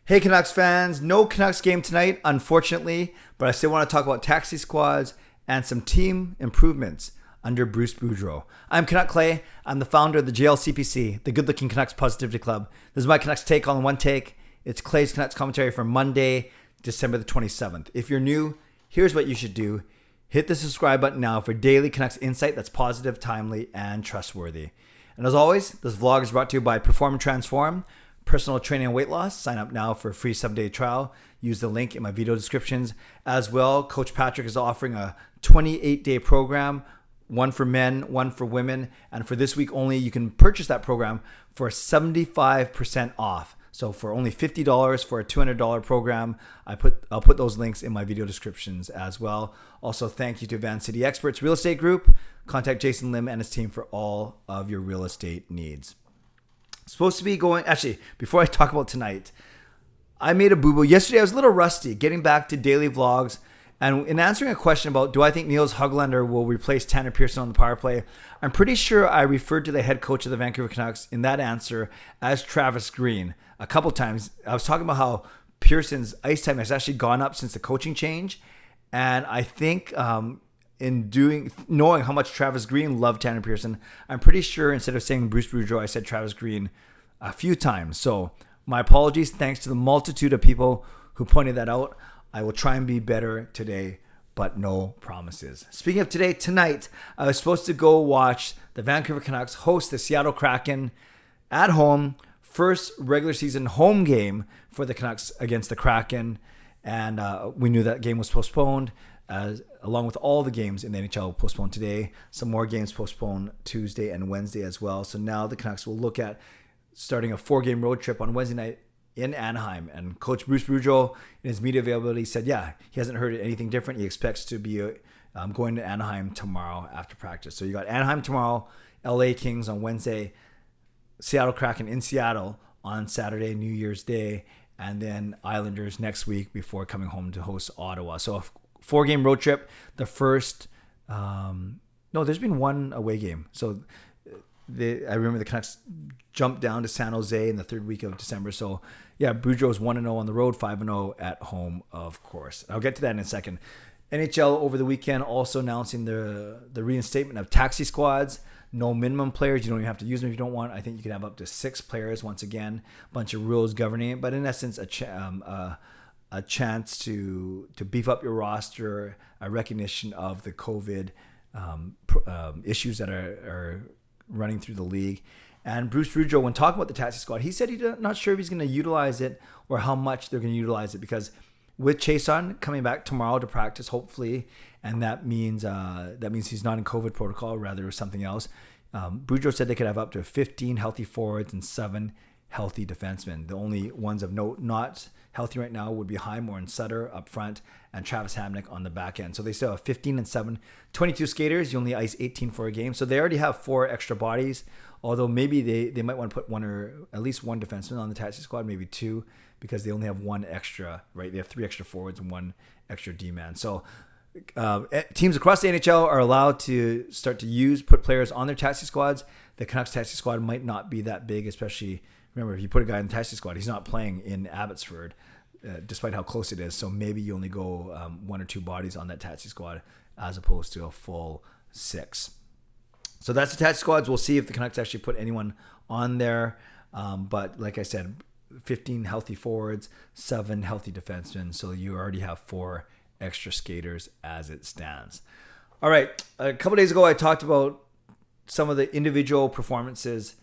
Hey Canucks fans, no Canucks game tonight, unfortunately, but I still want to talk about taxi squads and some team improvements under Bruce Boudreau. I'm Canuck Clay. I'm the founder of the GLCPC, the Good Looking Canucks Positivity Club. This is my Canucks take on one take. It's Clay's Canucks commentary for Monday, December the 27th. If you're new, here's what you should do. Hit the subscribe button now for daily Canucks insight that's positive, timely, and trustworthy. And as always, this vlog is brought to you by Perform and Transform, personal training and weight loss. Sign up now for a free 7-day trial. Use the link in my video descriptions. As well, Coach Patrick is offering a 28-day program, one for men, one for women. And for this week only, you can purchase that program for 75% off. So for only $50 for a $200 program, I'll put those links in my video descriptions as well. Also, thank you to Van City Experts Real Estate Group. Contact Jason Lim and his team for all of your real estate needs. Supposed to be going, actually, before I talk about tonight, I made a boo-boo. Yesterday, I was a little rusty getting back to daily vlogs. And in answering a question about, do I think Niels Höglander will replace Tanner Pearson on the power play? I'm pretty sure I referred to the head coach of the Vancouver Canucks in that answer as Travis Green a couple times. I was talking about how Pearson's ice time has actually gone up since the coaching change. And I think knowing how much Travis Green loved Tanner Pearson, I'm pretty sure instead of saying Bruce Boudreau, I said Travis Green a few times. So my apologies. Thanks to the multitude of people who pointed that out. I will try and be better today, but no promises. Speaking of today, tonight, I was supposed to go watch the Vancouver Canucks host the Seattle Kraken at home. First regular season home game for the Canucks against the Kraken. And we knew that game was postponed, along with all the games in the NHL postponed today. Some more games postponed Tuesday and Wednesday as well. So now the Canucks will look at starting a 4-game road trip on Wednesday night in Anaheim. And Coach Bruce Boudreau, in his media availability, said, yeah, he hasn't heard anything different. He expects to be going to Anaheim tomorrow after practice. So you got Anaheim tomorrow, LA Kings on Wednesday, Seattle Kraken in Seattle on Saturday, New Year's Day, and then Islanders next week before coming home to host Ottawa. So a 4-game road trip. The first, there's been one away game. So I remember the Canucks jumped down to San Jose in the third week of December. So yeah, Boudreau's 1-0 on the road, 5-0 at home, of course. I'll get to that in a second. NHL over the weekend also announcing the reinstatement of taxi squads. No minimum players. You don't even have to use them if you don't want. I think you can have up to 6 players once again. A bunch of rules governing it. But in essence, a chance to beef up your roster, a recognition of the COVID issues that are running through the league. And Bruce Boudreau, when talking about the taxi squad, he said he's not sure if he's going to utilize it or how much they're going to utilize it, because with Chason coming back tomorrow to practice, hopefully, and that means he's not in COVID protocol, rather something else. Boudreau said they could have up to 15 healthy forwards and 7 healthy defensemen. The only ones of note not healthy right now would be Highmore and Sutter up front and Travis Hamonic on the back end. So they still have 15 and 7, 22 skaters. You only ice 18 for a game. So they already have 4 extra bodies, although maybe they might want to put one or at least one defenseman on the taxi squad, maybe 2, because they only have 1 extra, right? They have 3 extra forwards and 1 extra D-man. So teams across the NHL are allowed to start to put players on their taxi squads. The Canucks taxi squad might not be that big, especially, remember, if you put a guy in the taxi squad, he's not playing in Abbotsford, despite how close it is. So maybe you only go 1 or 2 bodies on that taxi squad as opposed to a full 6. So that's the taxi squads. We'll see if the Canucks actually put anyone on there. But like I said, 15 healthy forwards, 7 healthy defensemen. So you already have 4 extra skaters as it stands. All right. A couple days ago, I talked about some of the individual performances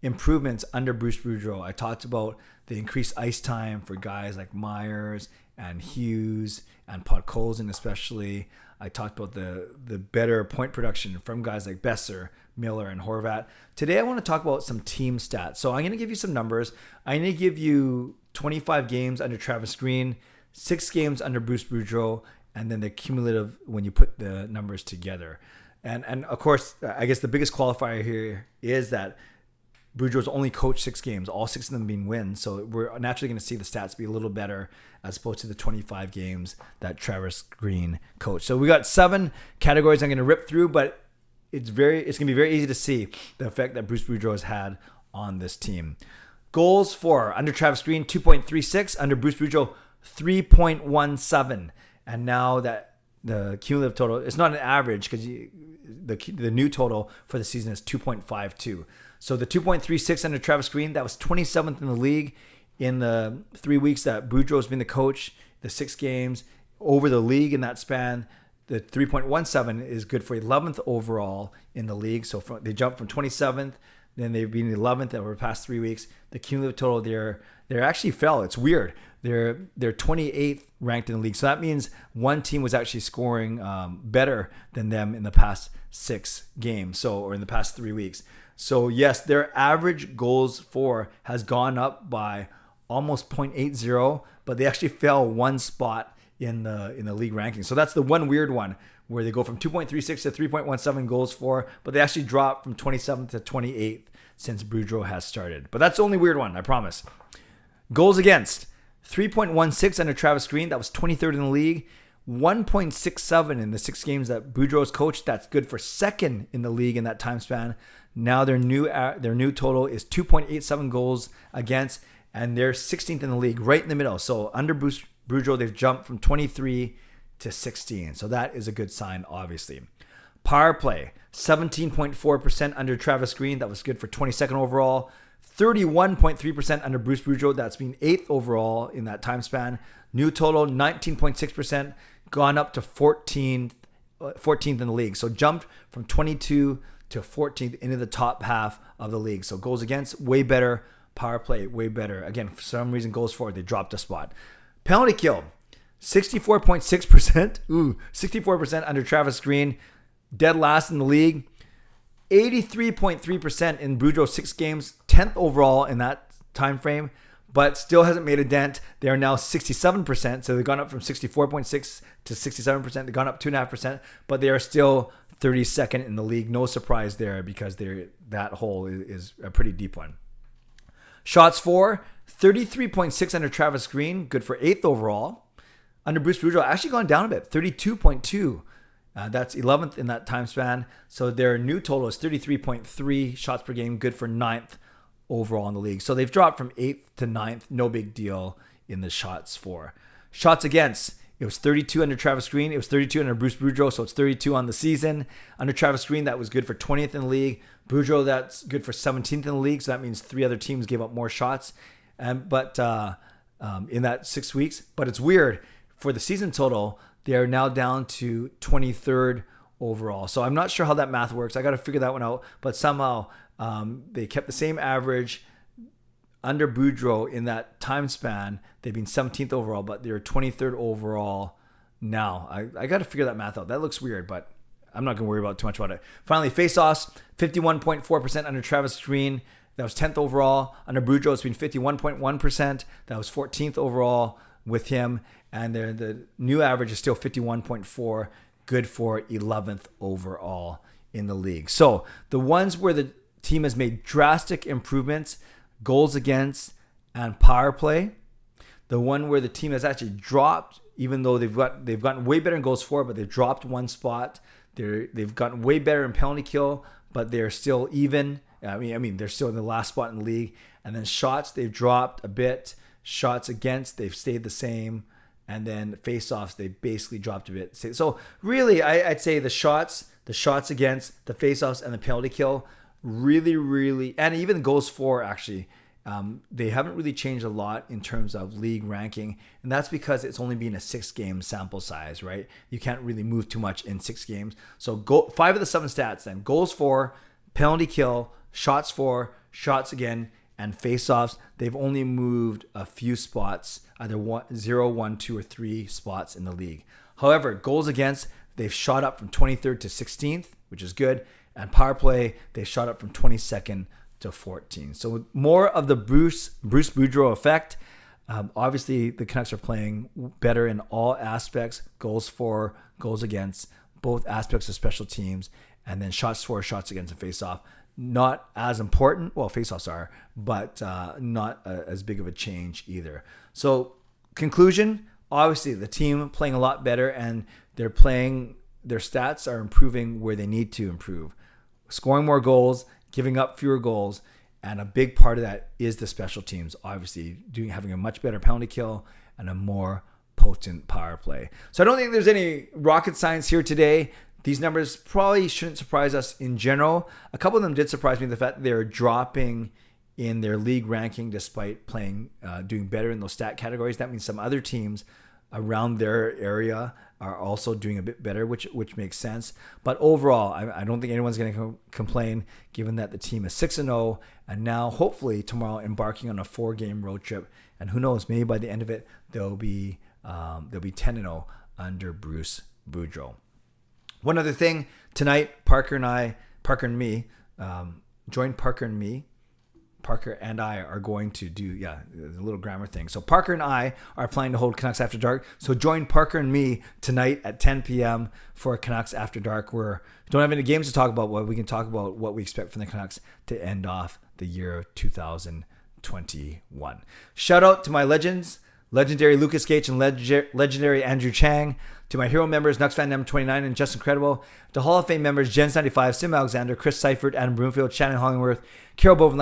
improvements under Bruce Boudreau. I talked about the increased ice time for guys like Myers and Hughes and Podkolzin especially. I talked about the better point production from guys like Besser, Miller, and Horvat. Today I want to talk about some team stats. So I'm going to give you some numbers. I'm going to give you 25 games under Travis Green, 6 games under Bruce Boudreau, and then the cumulative when you put the numbers together. And of course, I guess the biggest qualifier here is that Boudreau's only coached 6 games, all 6 of them being wins. So we're naturally going to see the stats be a little better as opposed to the 25 games that Travis Green coached. So we got 7 categories I'm going to rip through, but it's going to be very easy to see the effect that Bruce Boudreau has had on this team. Goals for under Travis Green, 2.36. Under Bruce Boudreau, 3.17. And now that the cumulative total, it's not an average because the new total for the season is 2.52. So the 2.36 under Travis Green, that was 27th in the league in the 3 weeks that Boudreau's been the coach, the 6 games over the league in that span. The 3.17 is good for 11th overall in the league. So they jumped from 27th, then they've been 11th over the past 3 weeks. The cumulative total they actually fell. It's weird. They're 28th ranked in the league. So that means one team was actually scoring better than them in the past 6 games. Or in the past 3 weeks. So yes, their average goals for has gone up by almost 0.80, but they actually fell one spot in the league ranking. So that's the one weird one where they go from 2.36 to 3.17 goals for, but they actually dropped from 27th to 28th since Boudreau has started. But that's the only weird one, I promise. Goals against, 3.16 under Travis Green. That was 23rd in the league. 1.67 in the 6 games that Boudreau's coached. That's good for 2nd in the league in that time span. Now their new total is 2.87 goals against, and they're 16th in the league, right in the middle. So under Bruce Boudreau, they've jumped from 23 to 16. So that is a good sign, obviously. Power play, 17.4% under Travis Green. That was good for 22nd overall. 31.3% under Bruce Boudreau. That's been 8th overall in that time span. New total, 19.6%, gone up to 14th in the league. So jumped from 22 to 14th into the top half of the league. So goals against, way better. Power play, way better. Again, for some reason, goals for, they dropped a spot. Penalty kill, 64.6%. 64% under Travis Green. Dead last in the league. 83.3% in Boudreau's 6 games. 10th overall in that time frame. But still hasn't made a dent. They are now 67%. So they've gone up from 64.6 to 67%. They've gone up 2.5%. But they are still 32nd in the league. No surprise there because that hole is a pretty deep one. Shots for, 33.6 under Travis Green. Good for 8th overall. Under Bruce Boudreau, actually gone down a bit. 32.2. That's 11th in that time span. So their new total is 33.3 shots per game. Good for 9th overall in the league. So they've dropped from 8th to 9th. No big deal in the shots for. Shots against, it was 32 under Travis Green. It was 32 under Bruce Boudreau, so it's 32 on the season. Under Travis Green, that was good for 20th in the league. Boudreau, that's good for 17th in the league, so that means 3 other teams gave up more shots. But in that 6 weeks. But it's weird. For the season total, they are now down to 23rd overall. So I'm not sure how that math works. I got to figure that one out. But somehow they kept the same average under Boudreau in that time span. They've been 17th overall, but they're 23rd overall now. I got to figure that math out. That looks weird, but I'm not going to worry about too much about it. Finally, face-offs, 51.4% under Travis Green. That was 10th overall. Under Boudreau, it's been 51.1%. That was 14th overall with him. And the new average is still 51.4, good for 11th overall in the league. So the ones where the team has made drastic improvements, goals against and power play. The one where the team has actually dropped, even though they've gotten way better in goals for, but they've dropped one spot. They've gotten way better in penalty kill, but they're still even. I mean, they're still in the last spot in the league. And then shots, they've dropped a bit. Shots against, they've stayed the same. And then face-offs, they basically dropped a bit. So really, I'd say the shots against, the face-offs, and the penalty kill really, and even goals for, actually, they haven't really changed a lot in terms of league ranking. And that's because it's only been a 6-game sample size, right? You can't really move too much in 6 games. So 5 of the 7 stats then. Goals for, penalty kill, shots for, shots again, and face-offs, they've only moved a few spots, either 0, 1, 2, or 3 spots in the league. However, goals against, they've shot up from 23rd to 16th, which is good. And power play, they shot up from 22nd to 14th. So more of the Bruce Boudreau effect. Obviously, the Canucks are playing better in all aspects, goals for, goals against, both aspects of special teams, and then shots for, shots against, and face-off. Not as important. Well, face-offs are, but not as big of a change either. So conclusion, obviously the team playing a lot better, and their stats are improving where they need to improve. Scoring more goals, giving up fewer goals, And a big part of that is the special teams, obviously having a much better penalty kill and a more potent power play. So I don't think there's any rocket science here today. These numbers probably shouldn't surprise us in general. A couple of them did surprise me. The fact that they're dropping in their league ranking despite doing better in those stat categories. That means some other teams around their area are also doing a bit better, which makes sense. But overall, I don't think anyone's going to complain, given that the team is 6-0 and now hopefully tomorrow embarking on a 4-game road trip. And who knows, maybe by the end of it they'll be 10-0 under Bruce Boudreau. One other thing tonight, Parker and I are going to do, a little grammar thing. So Parker and I are planning to hold Canucks After Dark. So join Parker and me tonight at 10 p.m. for Canucks After Dark. We don't have any games to talk about, but we can talk about what we expect from the Canucks to end off the year 2021. Shout out to my legends, legendary Lucas Gage and legendary Andrew Chang. To my hero members, Nucks Fan M29 and Just Incredible. To Hall of Fame members, Jens95, Sim Alexander, Chris Seifert, Adam Broomfield, Shannon Hollingworth, Carol Bovenland,